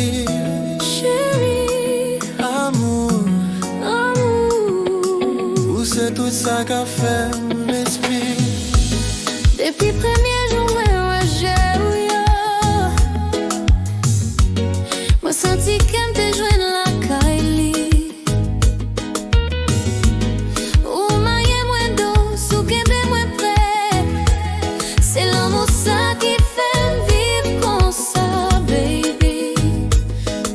chérie. Chérie, Amour, amour. où c'est tout ça qu'a fait mon esprit. Depuis premier jour, moi j'ai eu moi senti qu'elle te joint la Kylie. Ou maille moins douce, ou qu'elle moins près. C'est l'amour ça qui fait vivre comme ça, baby.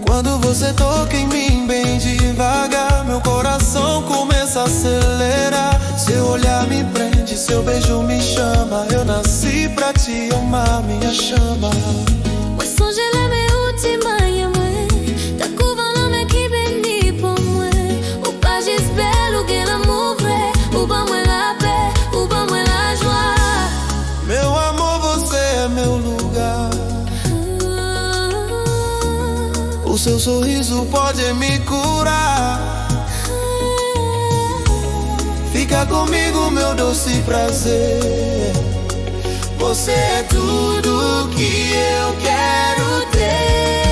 Quando você toca em mim bem devagar, meu coração começa a acelerar. Seu olhar me prende, seu beijo me chama. Eu nasci pra te amar, minha chama. Moi songe la me ou ti maille moi. Ta couvre l'homme qui bénit pour moi. Ou pas juste belle, ou gain l'amour vrai. Ou pas moi la paix, ou pas moi la joie. Meu amor, você é meu lugar. O seu sorriso pode me curar. Fica comigo, meu doce prazer. Você é tudo que eu quero ter.